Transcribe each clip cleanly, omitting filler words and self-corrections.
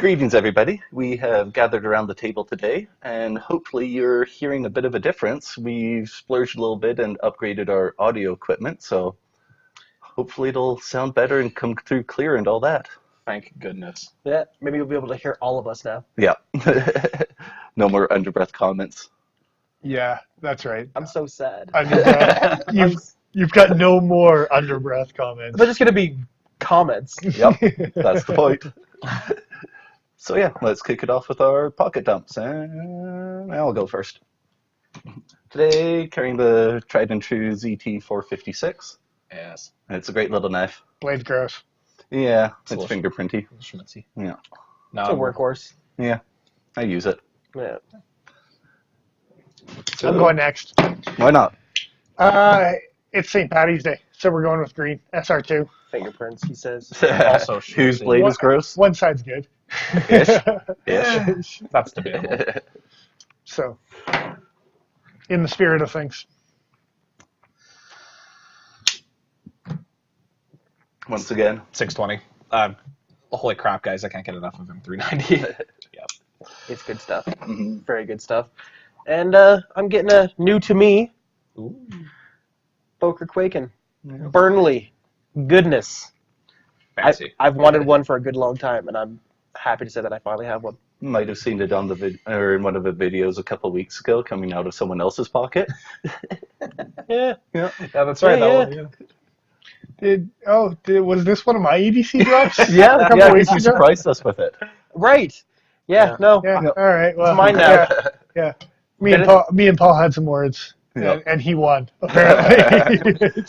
Greetings, everybody. We have gathered around the table today, and hopefully you're hearing a bit of a difference. We've splurged a little bit and upgraded our audio equipment, so hopefully it'll sound better and come through clear and all that. Thank goodness. Yeah, maybe you'll be able to hear all of us now. Yeah. No more underbreath comments. Yeah, that's right. I'm so sad. You've got no more underbreath comments. They're just going to be comments. Yep, that's the point. So yeah, let's kick it off with our pocket dumps, and I'll go first. Today, carrying the tried and true ZT456. Yes. It's a great little knife. Blade's gross. Yeah, it's little fingerprinty. Schmitzy. Yeah. No, It's a workhorse. Yeah, I use it. Yeah. So, I'm going next. Why not? It's St. Patty's Day, so we're going with green. SR2. Fingerprints, he says. Also Whose schmitzy. blade is gross? One side's good. Ish. Ish. That's debatable. So, in the spirit of things. Once again. 620. Holy crap, guys! I can't get enough of him. 390. Yep. It's good stuff. Mhm. Very good stuff. And I'm getting a new to me. Ooh. Boker Quaken. Burnley. Goodness. Fancy. I've wanted one for a good long time, and I'm happy to say that I finally have one. Might have seen it on the or in one of the videos a couple of weeks ago, coming out of someone else's pocket. Yeah. Yeah. Yeah, that's right. Yeah, that one, Was this one of my EDC drops? Yeah, a couple Yeah, weeks you ago? surprised us with it. Right. Yeah, Yeah. no. Yeah. Yep. All right. Well, It's mine now. Yeah. Me and Paul had some words, Yep. and he won apparently.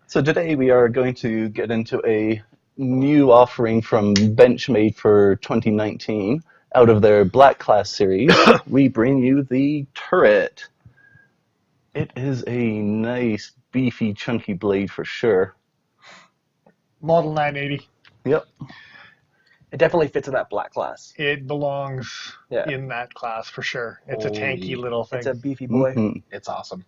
So today we are going to get into a new offering from Benchmade for 2019. Out of their Black Class series, we bring you the Turret. It is a nice, beefy, chunky blade for sure. Model 980. Yep. It definitely fits in that black class. It belongs Yeah. in that class for sure. It's a Holy- tanky little thing. It's a beefy boy. Mhm. It's awesome.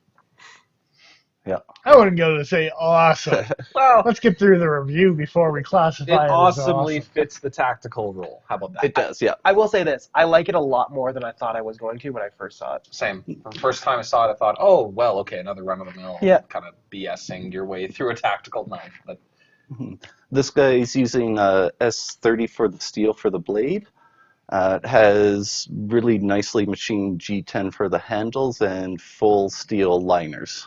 Yeah. I wouldn't go to say awesome. Well, Let's get through the review before we It classify it as awesomely awesome. fits the tactical role. How about that? It does, yeah. I will say this. I like it a lot more than I thought I was going to when I first saw it. Same. The first time I saw it, I thought, oh, well, okay, another run-of-the-mill Yeah. kind of BSing your way through a tactical knife. But This guy's using S30 for the steel for the blade. It has really nicely machined G10 for the handles and full steel liners.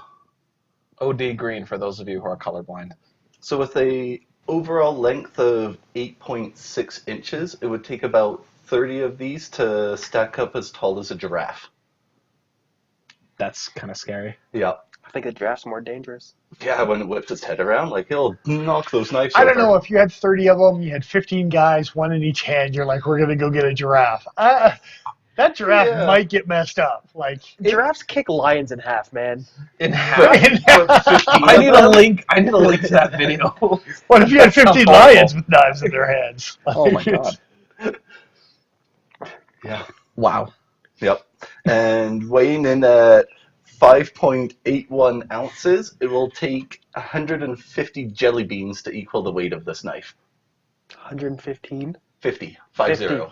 OD green for those of you who are colorblind. So with a overall length of 8.6 inches, it would take about 30 of these to stack up as tall as a giraffe. That's kind of scary. Yeah. I think the giraffe's more dangerous. Yeah, when it whips its head around, like, it'll knock those knives I don't over. know, if you had 30 of them, you had 15 guys, one in each hand, you're like, we're going to go get a giraffe. That giraffe Yeah. might get messed up. Like, Giraffes kick lions in half, man. In half. I need a link. I need a link to that video. what if you had 15 Sounds lions awful. with knives in their hands? Oh my god. Yeah. Wow. Yep. And weighing in at 5.81 ounces, it will take 150 jelly beans to equal the weight of this knife. 115. 50. 50. 50.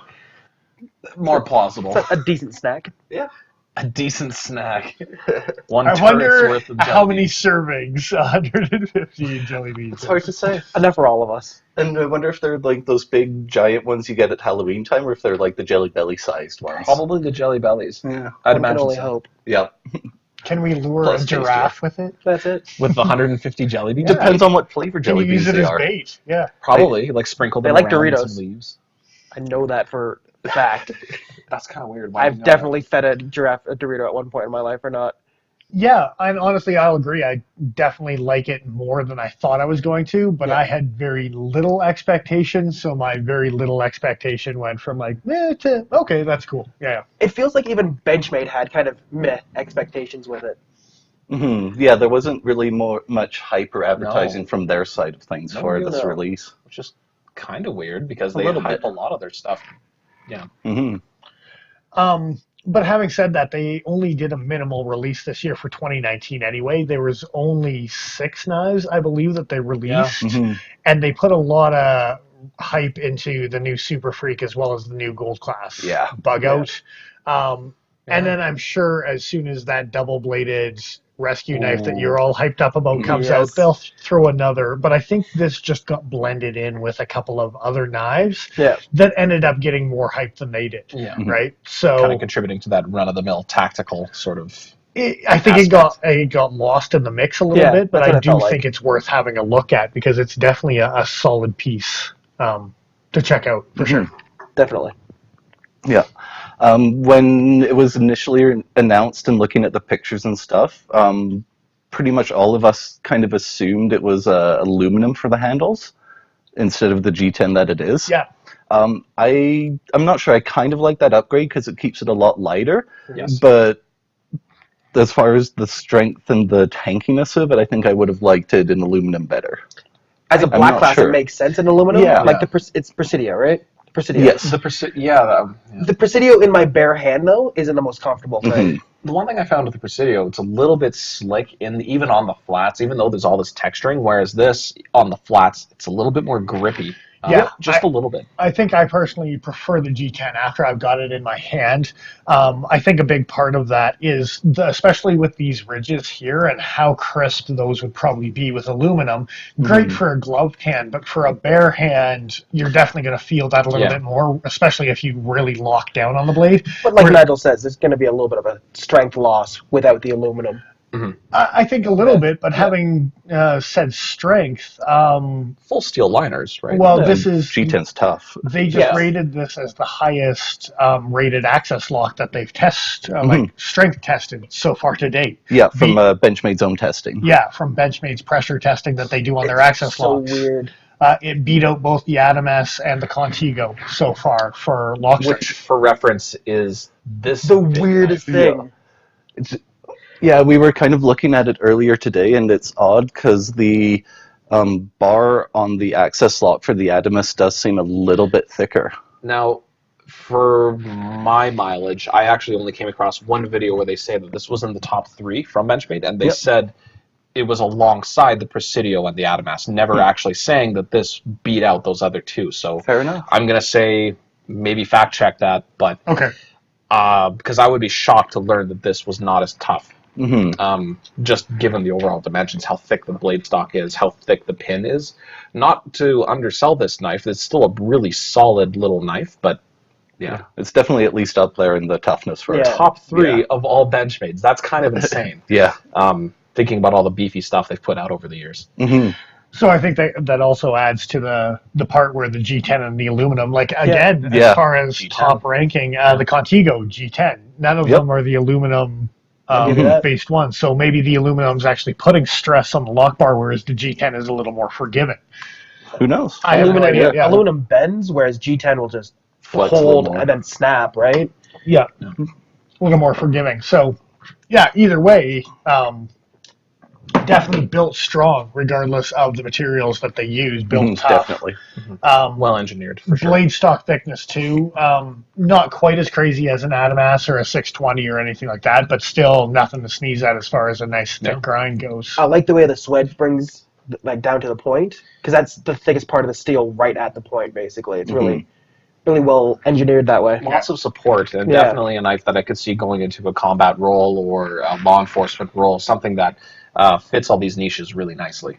More plausible. It's a decent snack. Yeah. A decent snack. One I turret's wonder worth of how jelly many beans. servings 150 jelly beans. It's hard to say. Enough for all of us. And I wonder if they're like those big giant ones you get at Halloween time, or if they're like the Jelly Belly sized ones. Probably the jelly bellies. Yeah. I'd One can imagine only so. hope. Yeah. Can we lure Plus a tastier. giraffe with it? That's it. With the 150 jelly beans? Yeah. Depends on what flavor Can jelly you beans use it they as are. bait? Yeah. Probably. Like sprinkle They them like around in Doritos. some leaves. I know that for a fact. That's kind of weird. Why do you I've know definitely fed a giraffe a Dorito at one point in my life or not. Yeah, and honestly, I'll agree. I definitely like it more than I thought I was going to, but Yeah. I had very little expectations, so my very little expectation went from like, to, okay, that's cool. Yeah. It feels like even Benchmade had kind of meh expectations with it. Yeah, there wasn't really much hype or advertising No. from their side of things No, for no, this no. release. Which is kind of weird because A they little hype bit. a lot of their stuff. Yeah. Hmm But having said that, they only did a minimal release this year for 2019 anyway. There was only 6 knives, I believe, that they released, Mhm. and they put a lot of hype into the new Super Freak as well as the new Gold Class Yeah. bug out. And then I'm sure as soon as that double-bladed rescue knife that you're all hyped up about comes out, they'll throw another. But I think this just got blended in with a couple of other knives that ended up getting more hype than they did. Yeah. Right? So kind of contributing to that run-of-the-mill tactical sort of. I think it got lost in the mix a little bit, but I do think it's worth having a look at because it's definitely a solid piece to check out for sure. Definitely. Yeah. When it was initially announced and looking at the pictures and stuff, pretty much all of us kind of assumed it was aluminum for the handles instead of the G10 that it is. Yeah. I'm not sure. I kind of like that upgrade because it keeps it a lot lighter. Yes. But as far as the strength and the tankiness of it, I think I would have liked it in aluminum better. As a black class, it makes sense in aluminum. Yeah. Like it's Presidio, right? Presidio. Yes. The Presidio in my bare hand, though, isn't the most comfortable thing. The one thing I found with the Presidio, it's a little bit slick even on the flats, even though there's all this texturing, whereas this, on the flats, it's a little bit more grippy. Just a little bit. I think I personally prefer the G10 after I've got it in my hand. I think a big part of that is, especially with these ridges here and how crisp those would probably be with aluminum, great for a gloved hand, but for a bare hand, you're definitely going to feel that a little bit more, especially if you really lock down on the blade. But like Nigel says, there's going to be a little bit of a strength loss without the aluminum. I think a little bit, but having said strength, full steel liners, right? Well, this is G10's tough. They just rated this as the highest rated access lock that they've strength tested so far to date. Yeah, from Benchmade's own testing. Yeah, from Benchmade's pressure testing that they do on their access locks. So weird. It beat out both the Adam S and the Contigo so far for lock strength. Which, for reference, is the weirdest thing. Yeah, we were kind of looking at it earlier today, and it's odd because the bar on the access lock for the Adamus does seem a little bit thicker. Now, for my mileage, I actually only came across one video where they say that this was in the top 3 from Benchmade, and they said it was alongside the Presidio and the Adamas, never actually saying that this beat out those other two. So fair enough. I'm going to say maybe fact check that, but because I would be shocked to learn that this was not as tough. Just given the overall dimensions, how thick the blade stock is, how thick the pin is. Not to undersell this knife, it's still a really solid little knife, but it's definitely at least up there in the toughness for top 3 of all Benchmades. That's kind of insane. Thinking about all the beefy stuff they've put out over the years. So I think that also adds to the part where the G10 and the aluminum, like again, as far as G10. Top ranking, the Contigo G10, none of them are the aluminum based ones. So maybe the aluminum's actually putting stress on the lock bar, whereas the G10 is a little more forgiving. Who knows? I have no idea. Aluminum bends, whereas G10 will just hold and then snap, right? Yeah. A little more forgiving. So, either way, definitely built strong, regardless of the materials that they use. Built tough. Definitely. Well engineered, for sure. Blade stock thickness, too. Not quite as crazy as an Adamas or a 620 or anything like that, but still nothing to sneeze at as far as a nice thick grind goes. I like the way the swedge brings down to the point, because that's the thickest part of the steel right at the point, basically. It's really well engineered that way. Lots of support, and definitely a knife that I could see going into a combat role or a law enforcement role, something that fits all these niches really nicely.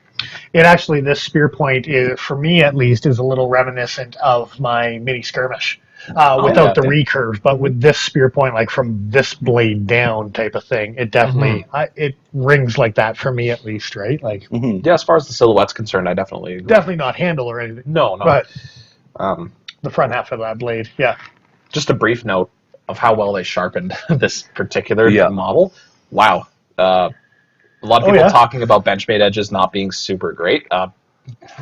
It actually, this spear point, is, for me at least, is a little reminiscent of my mini skirmish. Without the recurve, but with this spear point, like from this blade down type of thing, it definitely it rings like that for me at least, right? Like, as far as the silhouette's concerned, I definitely agree. Definitely not handle or anything. No. But the front half of that blade, Just a brief note of how well they sharpened this particular model. Wow. A lot of people talking about Benchmade edges not being super great.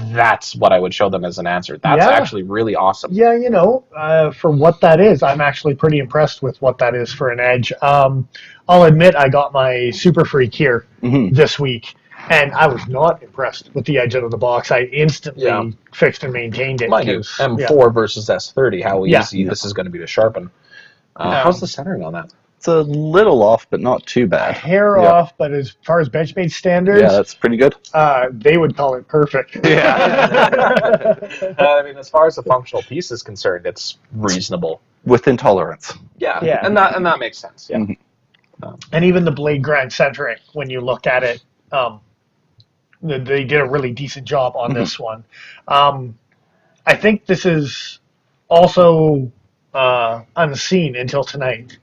That's what I would show them as an answer. That's actually really awesome. Yeah, for what that is, I'm actually pretty impressed with what that is for an edge. I'll admit I got my Super Freak here this week, and I was not impressed with the edge out of the box. I instantly fixed and maintained it. Mind you, M4 versus S30, how easy this is going to be to sharpen. How's the centering on that? It's a little off, but not too bad. Hair off, but as far as Benchmade standards, yeah, that's pretty good. They would call it perfect. Yeah. I mean, as far as the functional piece is concerned, it's reasonable. Within tolerance. Yeah, Yeah. and that makes sense. Yeah. And even the blade grind centering, when you look at it, they did a really decent job on this one. I think this is also unseen until tonight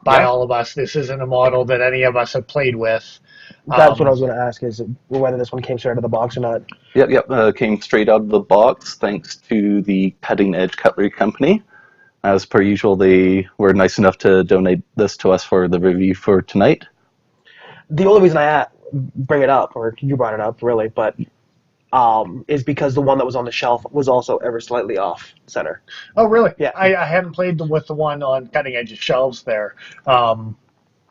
by all of us. This isn't a model that any of us have played with. That's what I was going to ask, is whether this one came straight out of the box or not. Yep. Came straight out of the box thanks to the Cutting Edge Cutlery Company. As per usual, they were nice enough to donate this to us for the review for tonight. The only reason I bring it up, or you brought it up, really, but is because the one that was on the shelf was also ever slightly off center. Oh, really? Yeah. I hadn't played with the one on Cutting Edge shelves there.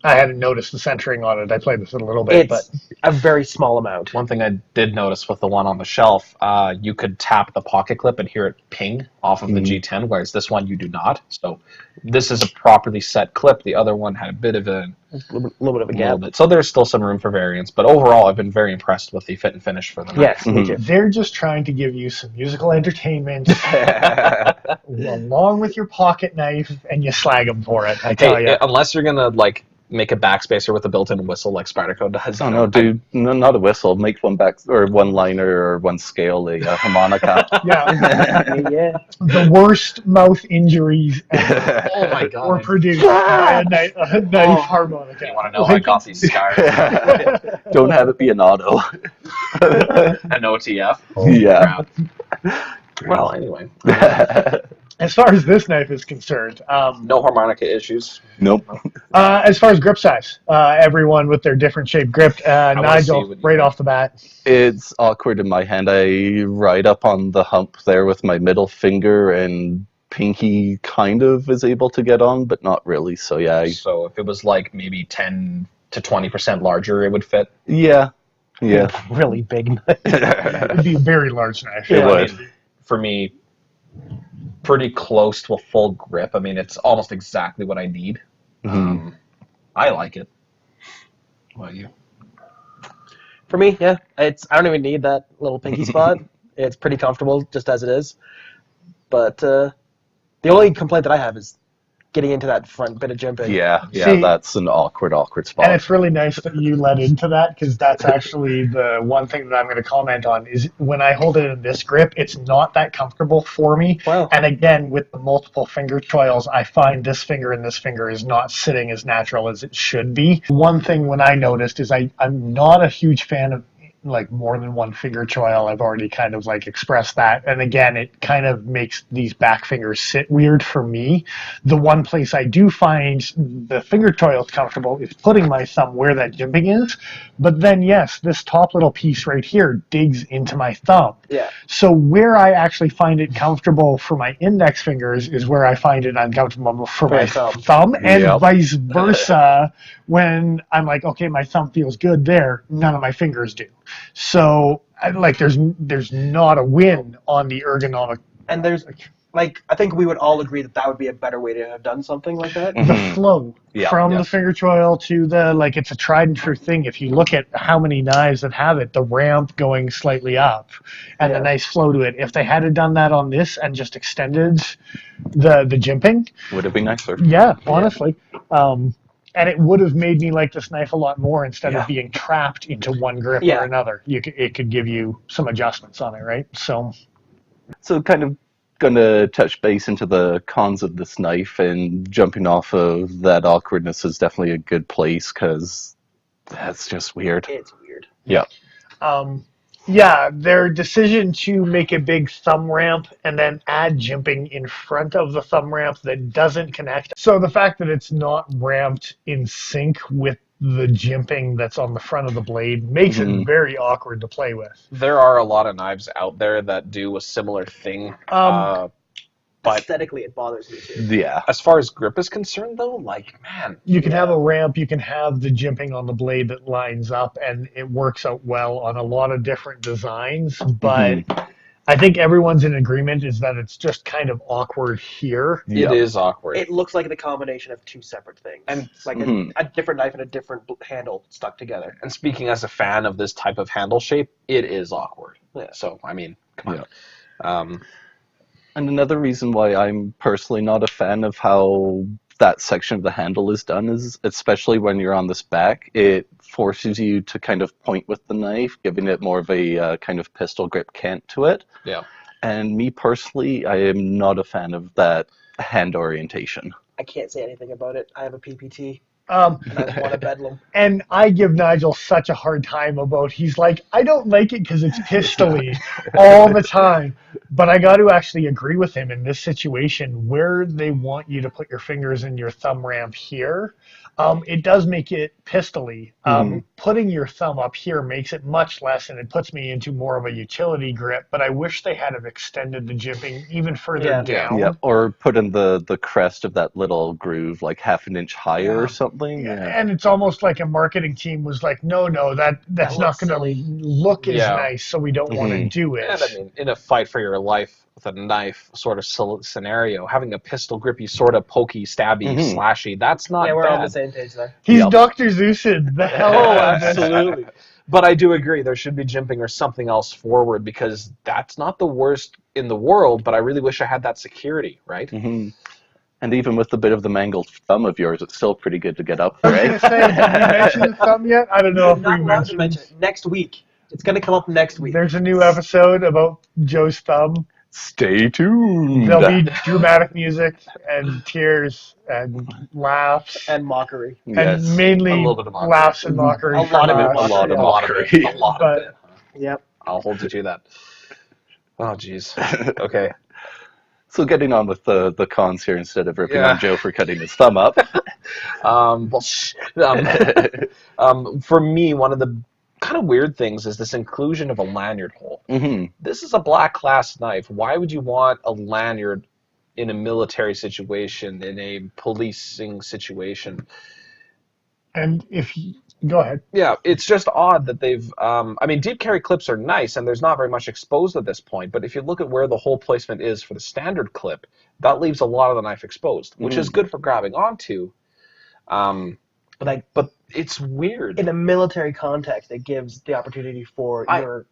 I hadn't noticed the centering on it. I played with it a little bit, It's a very small amount. One thing I did notice with the one on the shelf, you could tap the pocket clip and hear it ping off of the G10, whereas this one you do not. So this is a properly set clip. The other one had a bit of a little bit of a gap. So there's still some room for variance, but overall I've been very impressed with the fit and finish for the knife. Yes, me too. They're just trying to give you some musical entertainment along with your pocket knife, and you slag them for it, I tell you. Unless you're going to, like, make a backspacer with a built-in whistle like Spyderco does. Oh no, dude! No, not a whistle. Make one one liner or one scale, a harmonica. Yeah. The worst mouth injuries ever Oh my god. were produced by a knife harmonica. You want to know how I got these scars? Don't have it be an auto. An OTF? Yeah. Crap. Well, anyway. As far as this knife is concerned, No harmonica issues. Nope. as far as grip size, everyone with their different shaped grip. Nigel, right off the bat. It's awkward in my hand. I ride up on the hump there with my middle finger, and pinky kind of is able to get on, but not really. So yeah. So if it was like maybe 10 to 20% larger, it would fit. Yeah. Really big knife. It'd be a very large knife. It I would. mean, for me, pretty close to a full grip. I mean, it's almost exactly what I need. I like it. What about you? For me, yeah, I don't even need that little pinky spot. It's pretty comfortable just as it is. But the only complaint that I have is getting into that front bit of jimping. Yeah, See, that's an awkward spot. And it's really nice that you led into that, because that's actually the one thing that I'm going to comment on is when I hold it in this grip, it's not that comfortable for me. Wow. And again, with the multiple finger choils, I find this finger and this finger is not sitting as natural as it should be. One thing when I noticed is I'm not a huge fan of like more than one finger choil. I've already kind of like expressed that, and again it kind of makes these back fingers sit weird for me. The one place I do find the finger choils comfortable is putting my thumb where that jimping is, but then yes, this top little piece right here digs into my thumb. Yeah. So where I actually find it comfortable for my index fingers is where I find it uncomfortable for my thumb, and vice versa. When I'm like, okay, my thumb feels good there, none of my fingers do. So, like, there's not a win on the ergonomic. And there's, like, I think we would all agree that that would be a better way to have done something like that. The flow from the finger choil to the, like, it's a tried and true thing. If you look at how many knives that have it, the ramp going slightly up and the nice flow to it. If they had done that on this and just extended the jimping, would have been nicer. Yeah, honestly. And it would have made me like this knife a lot more instead of being trapped into one grip or another. It could give you some adjustments on it, right? So kind of going to touch base into the cons of this knife, and jumping off of that awkwardness is definitely a good place, because that's just weird. It's weird. Yeah. Yeah, their decision to make a big thumb ramp and then add jimping in front of the thumb ramp that doesn't connect. So the fact that it's not ramped in sync with the jimping that's on the front of the blade makes it very awkward to play with. There are a lot of knives out there that do a similar thing. But aesthetically, it bothers me too. Yeah. As far as grip is concerned, though, like, man. You can have a ramp, you can have the jimping on the blade that lines up, and it works out well on a lot of different designs. But I think everyone's in agreement is that it's just kind of awkward here. It is awkward. It looks like the combination of two separate things. And it's like a different knife and a different handle stuck together. And speaking as a fan of this type of handle shape, it is awkward. Yeah. So, I mean, come on. And another reason why I'm personally not a fan of how that section of the handle is done is, especially when you're on this back, it forces you to kind of point with the knife, giving it more of a kind of pistol grip cant to it. Yeah. And me personally, I am not a fan of that hand orientation. I can't say anything about it. I have a PPT. Um, And I want a bedlam. And I give Nigel such a hard time about, he's like, I don't like it because it's pistol-y all the time. But I got to actually agree with him in this situation where they want you to put your fingers in your thumb ramp here. It does make it pistol-y. Putting your thumb up here makes it much less, and it puts me into more of a utility grip. But I wish they had have extended the jimping even further down. Yeah, or put in the crest of that little groove like half an inch higher or something. Yeah. And it's almost like a marketing team was like, no, that's not going to look as nice, so we don't want to do it. And I mean, in a fight for your life with a knife sort of scenario, having a pistol grippy, sort of pokey, stabby, slashy, that's not bad. Yeah, we're on the same page there. He's Dr. Zeus'd the hell out of this. Absolutely. But I do agree, there should be jimping or something else forward, because that's not the worst in the world, but I really wish I had that security, right? And even with the bit of the mangled thumb of yours, it's still pretty good to get up, I was right? going to say, have we mentioned the thumb yet? I don't know if Not we allowed to mentioned mention it. Next week. It's going to come up next week. There's a new episode about Joe's thumb. Stay tuned. There'll be dramatic music and tears and laughs And mockery. Yes. and mainly A little bit of mockery. laughs and mockery. A lot of it. from us. A lot of mockery. A lot But- of it. Yep. I'll hold you to that. Oh, jeez. Okay. So getting on with the cons here instead of ripping Yeah. on Joe for cutting his thumb up. For me, one of the kind of weird things is this inclusion of a lanyard hole. This is a black class knife. Why would you want a lanyard in a military situation, in a policing situation? And if you, go ahead. Yeah, it's just odd that they've. I mean, deep carry clips are nice, and there's not very much exposed at this point. But if you look at where the hole placement is for the standard clip, that leaves a lot of the knife exposed, which is good for grabbing onto. But it's weird. In a military context, it gives the opportunity for your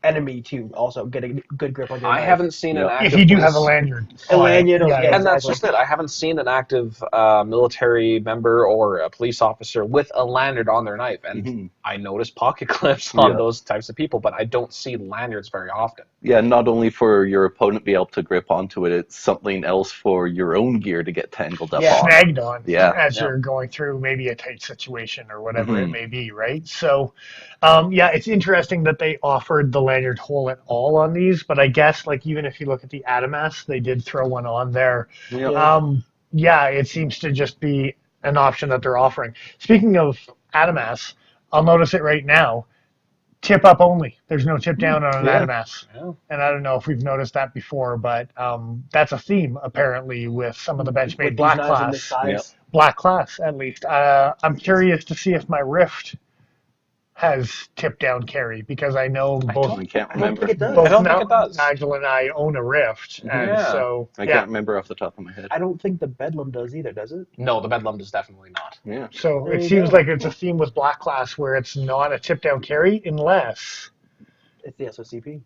enemy to also get a good grip on your I knife. haven't seen an active. If you do have a lanyard. A lanyard, Yeah, yeah. And that's exactly. just it. I haven't seen an active military member or a police officer with a lanyard on their knife. And I notice pocket clips on those types of people, but I don't see lanyards very often. Yeah, not only for your opponent to be able to grip onto it, it's something else for your own gear to get tangled up on. Snagged on as Yeah. you're going through maybe a tight situation or whatever it may be, right? So, it's interesting that they offered the lanyard hole at all on these, but I guess, like, even if you look at the Adamas, they did throw one on there. It seems to just be an option that they're offering. Speaking of Adamas, I'll notice it right now. Tip up only. There's no tip down on an Adamas. Yeah. And I don't know if we've noticed that before, but that's a theme apparently with some of the Benchmade With black these knives in this class. size. Black class, at least. I'm curious to see if my Rift has tip down carry, because I know both I can't I don't remember. think it does. I don't think it does. Nigel and I own a Rift, and so I can't remember off the top of my head. I don't think the Bedlam does either, does it? No, the Bedlam does definitely not. Yeah. So There it you seems go. like it's a theme with black class where it's not a tip down carry unless It's the SOCP.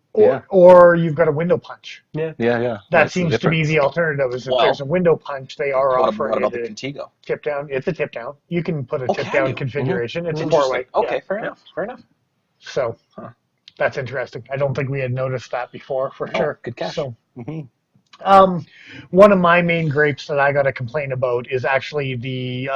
or you've got a window punch. Yeah. That That's the seems to be difference. the alternative. Is if Well, there's a window punch, they are What offering about the it a Contigo? tip down. It's a tip down. You can put a Oh, tip can down you? configuration. It's a Interesting. four-way. Okay, Yeah. fair enough. Fair enough. So that's interesting. I don't think we had noticed that before, for sure. Good catch. So, one of my main grapes that I got to complain about is actually the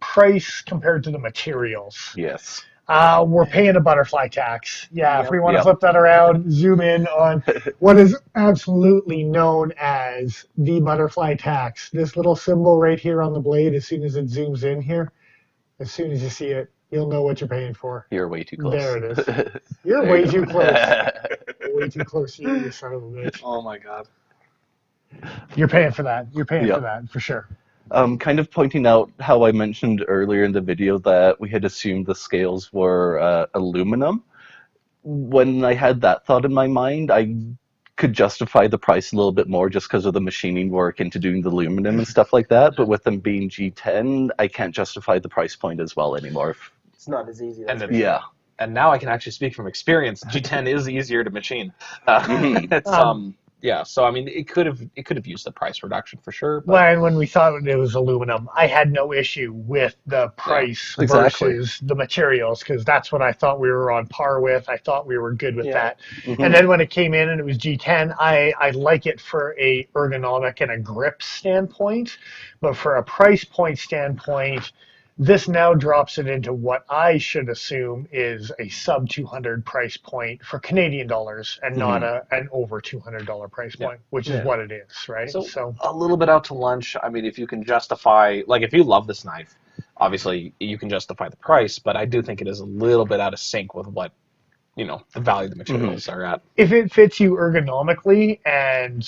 price compared to the materials. Yes. We're paying a butterfly tax. Yeah, if we want to Yep. flip that around, zoom in on what is absolutely known as the butterfly tax. This little symbol right here on the blade, as soon as it zooms in here, as soon as you see it, you'll know what you're paying for. You're way too close. There it is. You're There way you too go. close. Way too close, you son of a bitch. Oh my god. You're paying for that. You're paying Yep. for that, for sure. Kind of pointing out how I mentioned earlier in the video that we had assumed the scales were aluminum. When I had that thought in my mind, I could justify the price a little bit more just because of the machining work into doing the aluminum and stuff like that. But with them being G10, I can't justify the price point as well anymore. It's not as easy. Yeah. And now I can actually speak from experience. G10 is easier to machine. Yeah. So I mean, it could have used the price reduction for sure. But... When we thought it was aluminum, I had no issue with the price versus the materials because that's what I thought we were on par with. I thought we were good with that. And then when it came in and it was G10, I like it for a ergonomic and a grip standpoint, but for a price point standpoint, this now drops it into what I should assume is a sub $200 price point for Canadian dollars and not an over $200 price point, which is what it is, right? So a little bit out to lunch. I mean, if you can justify, like if you love this knife, obviously you can justify the price, but I do think it is a little bit out of sync with what, the value of the materials are at. If it fits you ergonomically and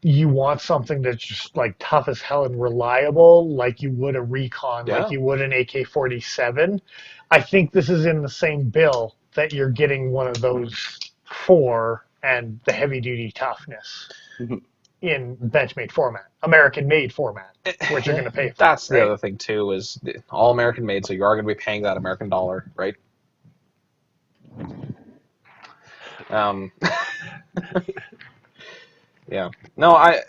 you want something that's just like tough as hell and reliable, like you would a Recon, like you would an AK-47. I think this is in the same bill that you're getting one of those for and the heavy-duty toughness in Benchmade format, American-made format, which you're going to pay for. That's the other thing, too, is all American-made, so you are going to be paying that American dollar, right? Yeah. No, I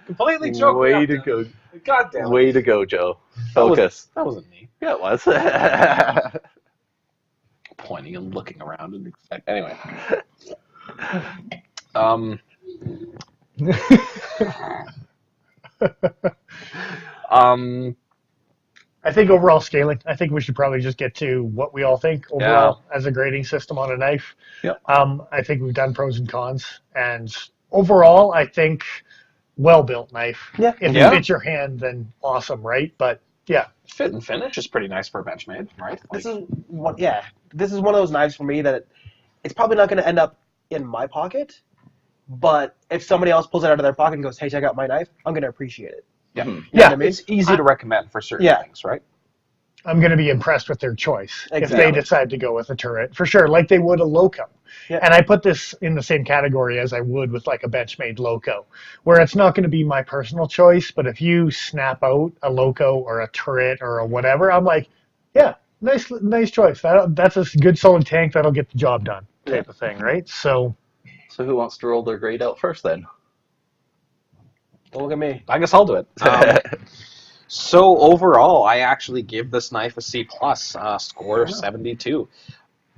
completely joking. Way to go. God damn it. Way to go, Joe. Focus. That wasn't me. Yeah, it was. Pointing and looking around and anyway. I think overall scaling, I think we should probably just get to what we all think overall as a grading system on a knife. Yep. I think we've done pros and cons. And overall, I think well-built knife. Yeah. If it fits your hand, then awesome, right? But yeah. Fit and finish is pretty nice for a Benchmade, right? This is one of those knives for me that it's probably not going to end up in my pocket, but if somebody else pulls it out of their pocket and goes, "Hey, check out my knife," I'm going to appreciate it. Yeah, you know what I mean? It's easy to recommend for certain things, right? I'm going to be impressed with their choice if Exactly. they decide to go with a turret, for sure, like they would a Loco. Yeah. And I put this in the same category as I would with like a Benchmade Loco, where it's not going to be my personal choice, but if you snap out a Loco or a turret or a whatever, I'm like, yeah, nice choice. That's a good solid tank that'll get the job done type of thing, right? So who wants to roll their grade out first then? Don't look at me. I guess I'll do it. So overall, I actually give this knife a C+, score of 72.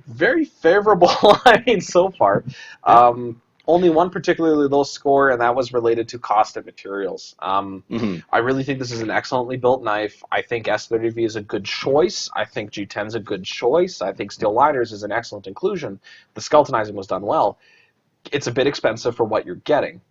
Very favorable, I mean, so far. Only one particularly low score, and that was related to cost of materials. I really think this is an excellently built knife. I think S30V is a good choice. I think G10 is a good choice. I think Steel Liners is an excellent inclusion. The skeletonizing was done well. It's a bit expensive for what you're getting.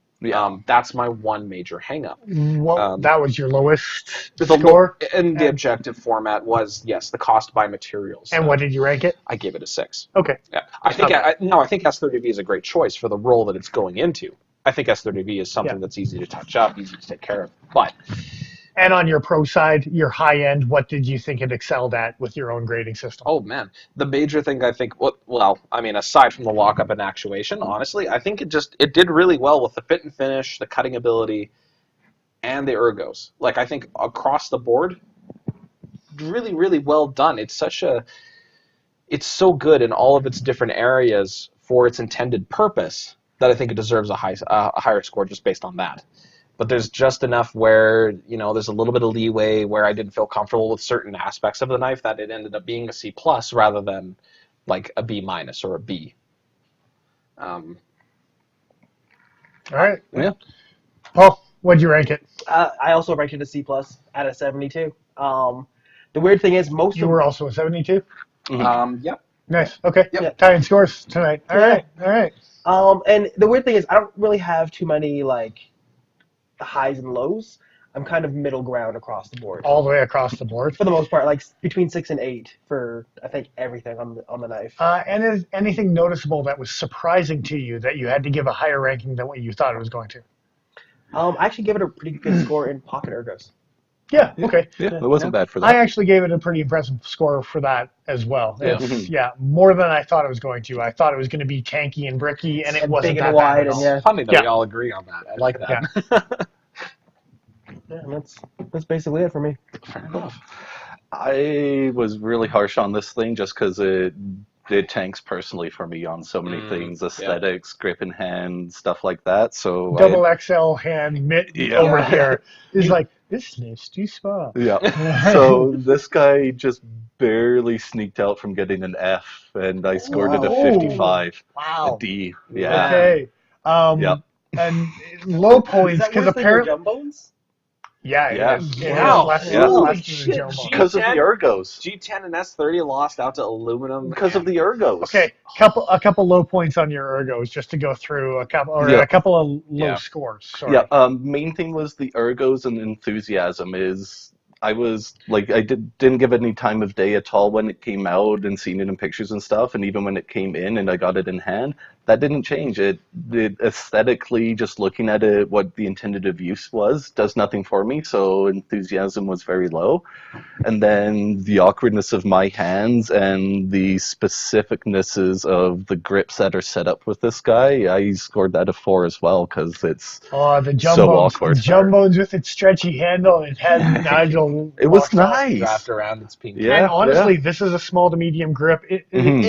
That's my one major hang-up. That was your lowest score? And the objective format was, yes, the cost by materials. And what did you rank it? I gave it a 6. Okay. Yeah. I think S30V is a great choice for the role that it's going into. I think S30V is something that's easy to touch up, easy to take care of. And on your pro side, your high end, what did you think it excelled at with your own grading system? Oh, man. The major thing I think, aside from the lockup and actuation, honestly, I think it did really well with the fit and finish, the cutting ability, and the ergos. Like, I think across the board, really, really well done. It's so good in all of its different areas for its intended purpose that I think it deserves a higher score just based on that. But there's just enough where, there's a little bit of leeway where I didn't feel comfortable with certain aspects of the knife that it ended up being a C+ rather than like a B- or a B. All right. Yeah. Paul, what'd you rank it? I also ranked it a C+ at a 72. The weird thing is You were also a 72? Yep. Nice. Okay. Yep. Tying scores tonight. All right. And the weird thing is I don't really have too many highs and lows. I'm kind of middle ground across the board. All the way across the board? For the most part, between 6 and 8 for, I think, everything on the knife. And is anything noticeable that was surprising to you that you had to give a higher ranking than what you thought it was going to? I actually give it a pretty good score in pocket ergos. Yeah, okay. Yeah, it wasn't bad for that. I actually gave it a pretty impressive score for that as well. Yeah. It's more than I thought it was going to. I thought it was going to be tanky and bricky, and it wasn't big that and bad wide, at and all. It's funny that we all agree on that. I like that. Yeah, and that's basically it for me. Fair enough. I was really harsh on this thing just because it tanks personally for me on so many things, aesthetics, grip in hand, stuff like that. So Double XL hand mitt over here is like, this is too small. Yeah. So this guy just barely sneaked out from getting an F, and I scored it a 55. Wow. A D. Yeah. Okay. And low points because apparently. Jumbones? Yeah. Yeah. It is. Wow. Less Holy than shit. jumbo. Because of the ergos. G10 and S30 lost out to aluminum. Because of the ergos. Okay, a couple low points on your ergos just to go through a couple of low scores. Sorry. Yeah. Main thing was the ergos and enthusiasm. I was like, I didn't give it any time of day at all when it came out and seen it in pictures and stuff, and even when it came in and I got it in hand, that didn't change. It aesthetically, just looking at it, what the intended of use was, does nothing for me. So enthusiasm was very low, and then the awkwardness of my hands and the specificnesses of the grips that are set up with this guy, I scored that a 4 as well because it's the jumbones, so awkward. The jumbones with its stretchy handle, it had Nigel. It was nice. Wrapped around its pink. Yeah. And honestly, this is a small to medium grip. It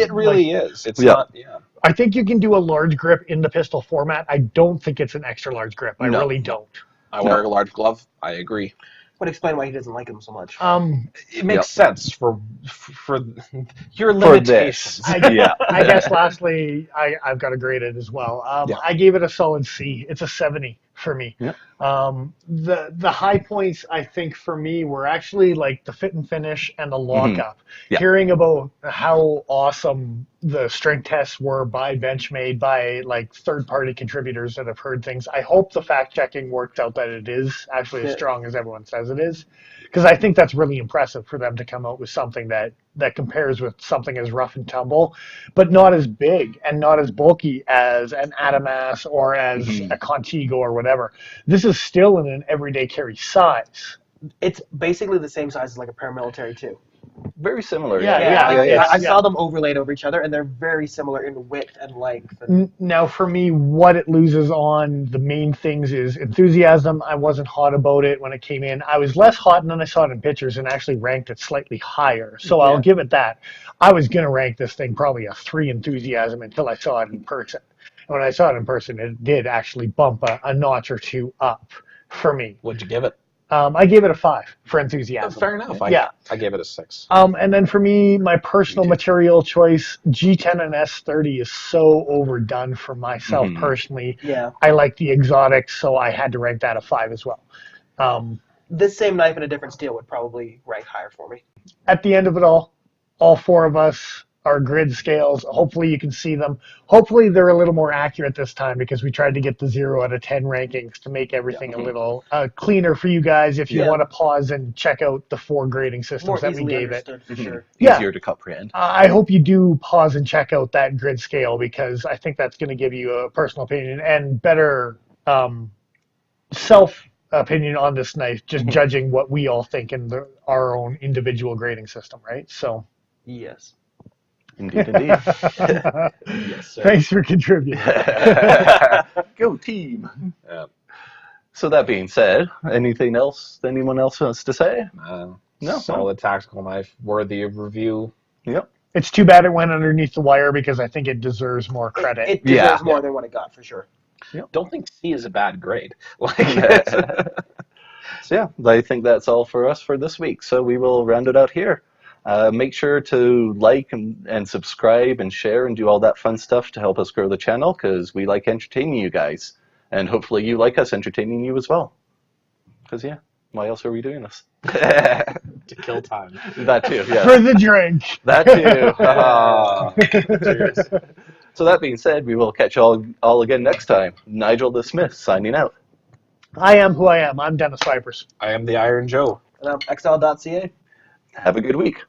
really is. It's not. Yeah. I think you can do a large grip in the pistol format. I don't think it's an extra large grip. I really don't. I wear a large glove. I agree. Would explain why he doesn't like them so much. It makes sense for your limitations. I guess lastly, I've got to grade it as well. I gave it a solid C. It's a 70 for me. Yeah. The high points I think for me were actually like the fit and finish and the lockup. Yeah. Hearing about how awesome the strength tests were by Benchmade, by like third-party contributors that have heard things. I hope the fact-checking worked out that it is actually as strong as everyone says it is, because I think that's really impressive for them to come out with something that compares with something as rough and tumble, but not as big and not as bulky as an Adamas or as a Contigo or whatever. This is still in an everyday carry size. It's basically the same size as like a paramilitary too. Very similar. I saw them overlaid over each other, and they're very similar in width and length. Now, for me, what it loses on the main things is enthusiasm. I wasn't hot about it when it came in. I was less hot, and then I saw it in pictures and actually ranked it slightly higher. So I'll give it that. I was going to rank this thing probably a 3 enthusiasm until I saw it in person. And when I saw it in person, it did actually bump a notch or two up for me. What'd you give it? I gave it a 5 for enthusiasm. Fair enough. I gave it a 6. And then for me, my personal material choice, G10 and S30 is so overdone for myself personally. Yeah. I like the exotics, so I had to rank that a 5 as well. This same knife in a different steel would probably rank higher for me. At the end of it all 4 of us are grid scales. Hopefully you can see them. Hopefully they're a little more accurate this time because we tried to get the 0 out of 10 rankings to make everything a little cleaner for you guys if you want to pause and check out the 4 grading systems that we gave it. For sure. Easier to comprehend. I hope you do pause and check out that grid scale because I think that's going to give you a personal opinion and better self-opinion on this knife, just judging what we all think in our own individual grading system, right? So. Yes. Indeed. Yes, sir. Thanks for contributing. Go team. So that being said, anything else anyone else wants to say? No. Solid tactical knife, worthy of review. Yep. It's too bad it went underneath the wire because I think it deserves more credit. It deserves more than what it got, for sure. Yep. Don't think C is a bad grade. So yeah, I think that's all for us for this week. So we will round it out here. Make sure to like and subscribe and share and do all that fun stuff to help us grow the channel because we like entertaining you guys. And hopefully you like us entertaining you as well. Because why else are we doing this? To kill time. That too, yeah. For the drink. That too. Cheers. So that being said, we will catch you all again next time. Nigel the Smith signing out. I am who I am. I'm Dennis Vipers. I am the Iron Joe. And I'm XL.ca. Have a good week.